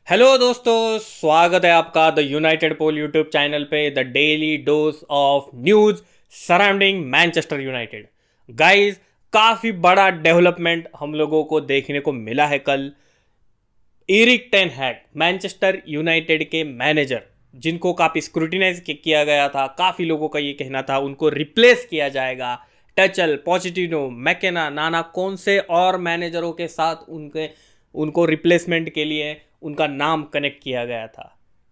Hello दोस्तों, स्वागत है आपका the United Pole YouTube channel पे the daily dose of news surrounding Manchester United. Guys, काफ़ी बड़ा डेवलपमेंट हम लोगों को देखने को मिला है कल। एरिक टेन हैग, मैनचेस्टर यूनाइटेड के मैनेजर, जिनको काफ़ी स्क्रूटिनाइज किया गया था, काफ़ी लोगों का ये कहना था उनको रिप्लेस किया जाएगा। टचल, पोचेटिनो, मैकेना, नाना कौन से और मैनेजरों के साथ उनको रिप्लेसमेंट के लिए उनका नाम कनेक्ट किया गया था।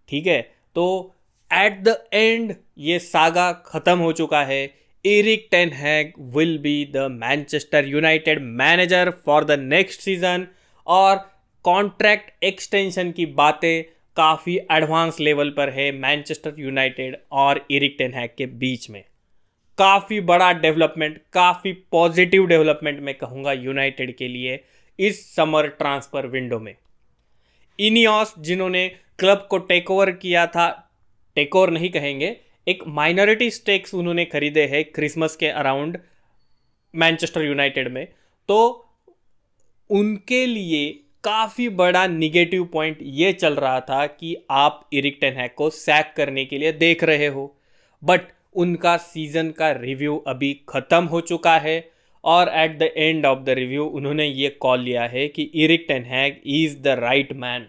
ठीक है, तो एट द एंड ये सागा खत्म हो चुका है। Erik ten Hag will be the Manchester United manager for the next season. और कॉन्ट्रैक्ट एक्सटेंशन की बातें काफ़ी एडवांस लेवल पर है मैनचेस्टर यूनाइटेड और एरिक टेन हैग के बीच में। काफ़ी बड़ा डेवलपमेंट, काफ़ी पॉजिटिव डेवलपमेंट मैं कहूँगा यूनाइटेड के लिए इस समर ट्रांसफ़र विंडो में। इनियोस, जिन्होंने क्लब को टेक ओवर किया था, टेक ओवर नहीं कहेंगे, एक माइनॉरिटी स्टेक्स उन्होंने खरीदे हैं क्रिसमस के अराउंड मैनचेस्टर यूनाइटेड में, तो उनके लिए काफ़ी बड़ा निगेटिव पॉइंट ये चल रहा था कि आप एरिक टेन हैग को सैक करने के लिए देख रहे हो। बट उनका सीज़न का रिव्यू अभी ख़त्म हो चुका है और at the end of the review उन्होंने ये कॉल लिया है कि Erik ten Hag is the right man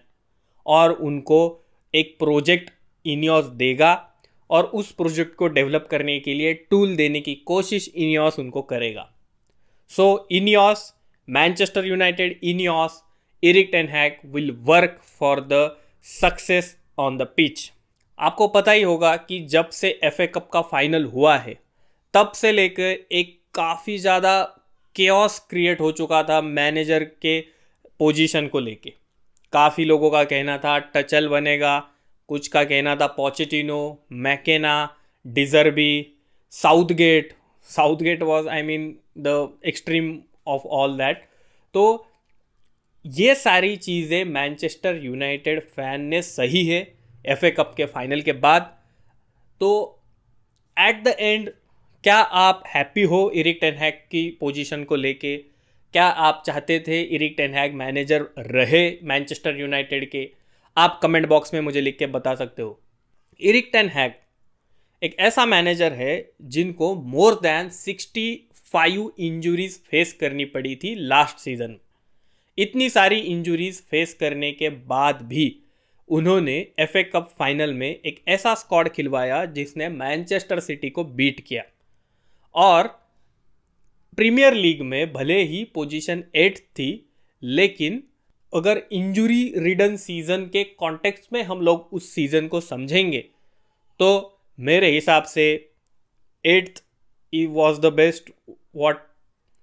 और उनको एक प्रोजेक्ट इनियोस देगा और उस प्रोजेक्ट को डेवलप करने के लिए टूल देने की कोशिश इनियोस उनको करेगा। So Ineos, Manchester United, Ineos, Erik ten Hag will work for the success on the pitch. आपको पता ही होगा कि जब से एफए कप का फाइनल हुआ है तब से लेकर एक काफ़ी ज़्यादा केओस क्रिएट हो चुका था मैनेजर के पोजीशन को लेके। काफ़ी लोगों का कहना था टचल बनेगा, कुछ का कहना था Pochettino, McKenna, De Zerbi, Southgate. Southgate was I mean the extreme of all that. तो ये सारी चीज़ें मैनचेस्टर यूनाइटेड फैन ने सही है एफए कप के फाइनल के बाद। तो एट द एंड क्या आप हैप्पी हो एरिक टेन हैग की पोजीशन को लेके? क्या आप चाहते थे एरिक टेन हैग मैनेजर रहे मैनचेस्टर यूनाइटेड के? आप कमेंट बॉक्स में मुझे लिख के बता सकते हो। एरिक टेन हैग एक ऐसा मैनेजर है जिनको मोर दैन 65 इंजुरीज फेस करनी पड़ी थी लास्ट सीजन। इतनी सारी इंजुरीज फेस करने के बाद भी उन्होंने एफए कप फाइनल में एक ऐसा स्क्वाड खिलवाया जिसने मैनचेस्टर सिटी को बीट किया और प्रीमियर लीग में भले ही पोजीशन 8 थी, लेकिन अगर इंजुरी रिडन सीजन के कॉन्टेक्स्ट में हम लोग उस सीजन को समझेंगे तो मेरे हिसाब से 8th was the best what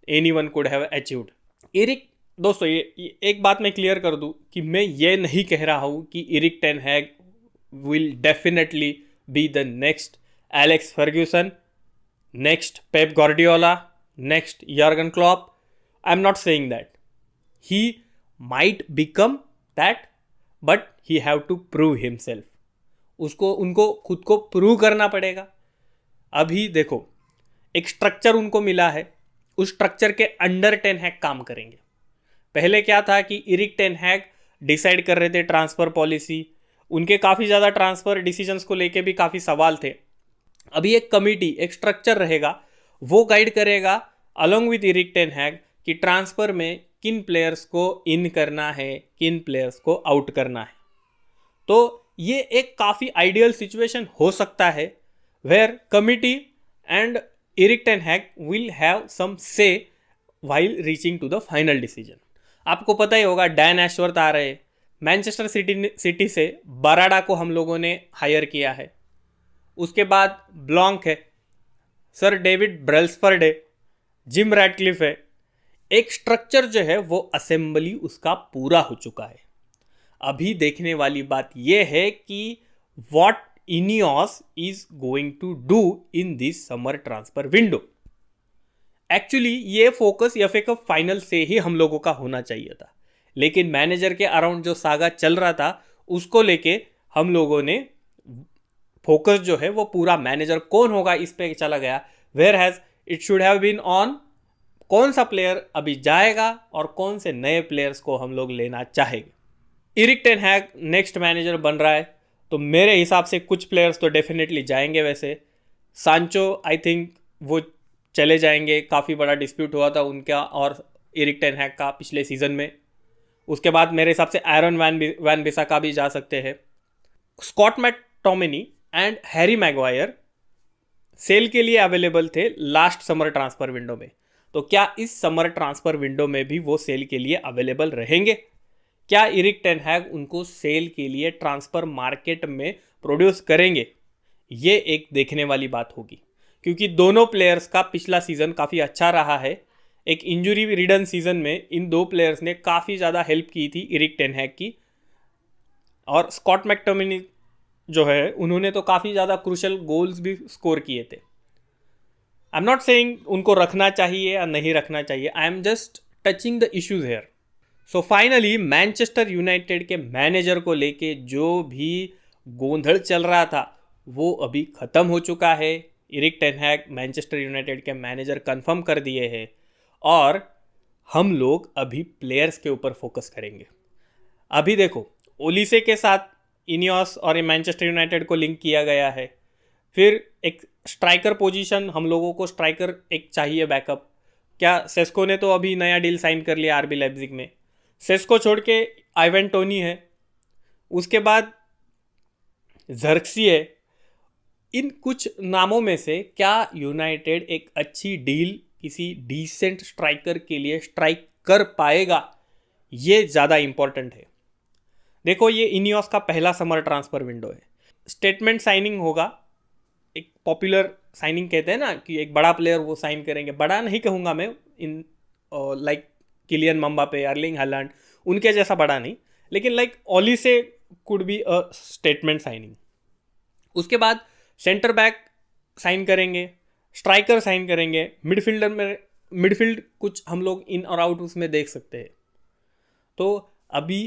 anyone could have achieved. Erik, दोस्तों ये एक बात मैं क्लियर कर दूं कि मैं ये नहीं कह रहा हूं कि Erik ten Hag will definitely be the next Alex Ferguson, next Pep Guardiola, next Jurgen Klopp. I'm not saying that. He might become that, but he have to prove himself. उनको खुद को प्रूव करना पड़ेगा। अभी देखो, एक structure उनको मिला है, उस स्ट्रक्चर के अंडर टेन हैग काम करेंगे। पहले क्या था कि एरिक टेन हैग डिसाइड कर रहे थे ट्रांसफ़र पॉलिसी, उनके काफ़ी ज़्यादा ट्रांसफ़र डिसीजंस को लेके भी काफ़ी सवाल थे। अभी एक कमिटी, एक स्ट्रक्चर रहेगा, वो गाइड करेगा अलॉन्ग विद एरिक टेन हैग कि ट्रांसफ़र में किन प्लेयर्स को इन करना है, किन प्लेयर्स को आउट करना है। तो ये एक काफ़ी आइडियल सिचुएशन हो सकता है where committee and Erik ten Hag will have some say while reaching to the final decision. आपको पता ही होगा डैन एशवर्थ आ रहे, मैनचेस्टर सिटी से बराडा को हम लोगों ने हायर किया है। उसके बाद ब्लॉन्क है, सर डेविड ब्रेल्सफर्ड है, जिम रैडक्लिफ है। एक स्ट्रक्चर जो है वो असेंबली उसका पूरा हो चुका है। अभी देखने वाली बात यह है कि what Ineos is going to do in this summer transfer window. Actually ये फोकस एफए कप फाइनल से ही हम लोगों का होना चाहिए था, लेकिन मैनेजर के अराउंड जो सागा चल रहा था उसको लेके हम लोगों ने फोकस जो है वो पूरा मैनेजर कौन होगा इस पे चला गया, where has it should have been on कौन सा प्लेयर अभी जाएगा और कौन से नए प्लेयर्स को हम लोग लेना चाहेंगे। इरिक टेन हैग नेक्स्ट मैनेजर बन रहा है, तो मेरे हिसाब से कुछ प्लेयर्स तो डेफिनेटली जाएंगे। वैसे सांचो आई थिंक वो चले जाएंगे, काफ़ी बड़ा डिस्प्यूट हुआ था उनका और इरिक टेन हैग का पिछले सीज़न में। उसके बाद मेरे हिसाब से एरन वैन बिसाका भी जा सकते हैं। Scott McTominay and Harry Maguire sale के लिए अवेलेबल थे लास्ट समर ट्रांसफ़र विंडो में, तो क्या इस समर ट्रांसफ़र विंडो में भी वो सेल के लिए अवेलेबल रहेंगे? क्या इरिक टेन हैग उनको सेल के लिए ट्रांसफ़र मार्केट में प्रोड्यूस करेंगे? ये एक देखने वाली बात होगी, क्योंकि दोनों प्लेयर्स का पिछला सीज़न काफ़ी अच्छा रहा है। एक इंजरी रिडन सीज़न में इन दो प्लेयर्स ने काफ़ी ज़्यादा हेल्प की थी इरिक टेन हैग की, और स्कॉट मैकटोमिनी जो है उन्होंने तो काफ़ी ज़्यादा क्रूशल गोल्स भी स्कोर किए थे। आई एम नॉट सेइंग उनको रखना चाहिए या नहीं रखना चाहिए, I am just touching the issues here. So finally Manchester United के मैनेजर को लेके जो भी गोंधल चल रहा था वो अभी ख़त्म हो चुका है। इरिक टेन हैग मैनचेस्टर यूनाइटेड के मैनेजर कंफर्म कर दिए हैं, और हम लोग अभी प्लेयर्स के ऊपर फोकस करेंगे। अभी देखो, ओलिसे के साथ इनियोस और मैनचेस्टर यूनाइटेड को लिंक किया गया है। फिर एक स्ट्राइकर पोजीशन, हम लोगों को स्ट्राइकर एक चाहिए बैकअप। क्या सेस्को ने तो अभी नया डील साइन कर लिया आरबी लाइप्जिग में, सेस्को छोड़ के आइवन टोनी है, उसके बाद जर्क्सी है। इन कुछ नामों में से क्या यूनाइटेड एक अच्छी डील किसी डिसेंट स्ट्राइकर के लिए स्ट्राइक कर पाएगा, ये ज़्यादा इंपॉर्टेंट है। देखो, ये इनियोस का पहला समर ट्रांसफ़र विंडो है, स्टेटमेंट साइनिंग होगा। एक पॉपुलर साइनिंग कहते हैं ना कि एक बड़ा प्लेयर वो साइन करेंगे, बड़ा नहीं कहूँगा मैं, इन like Kylian Mbappe, Erling Haaland, उनके जैसा बड़ा नहीं, लेकिन like Olise could be a statement signing. उसके बाद सेंटर बैक साइन करेंगे, स्ट्राइकर साइन करेंगे, मिडफील्ड कुछ हम लोग इन और आउट उसमें देख सकते हैं। तो अभी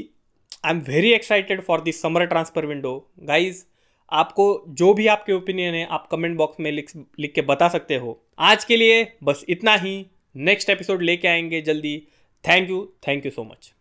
I am very excited for this summer transfer window guys. आपको जो भी आपके ओपिनियन है आप कमेंट बॉक्स में लिख के बता सकते हो। आज के लिए बस इतना ही, नेक्स्ट एपिसोड लेके आएंगे जल्दी। Thank you so much.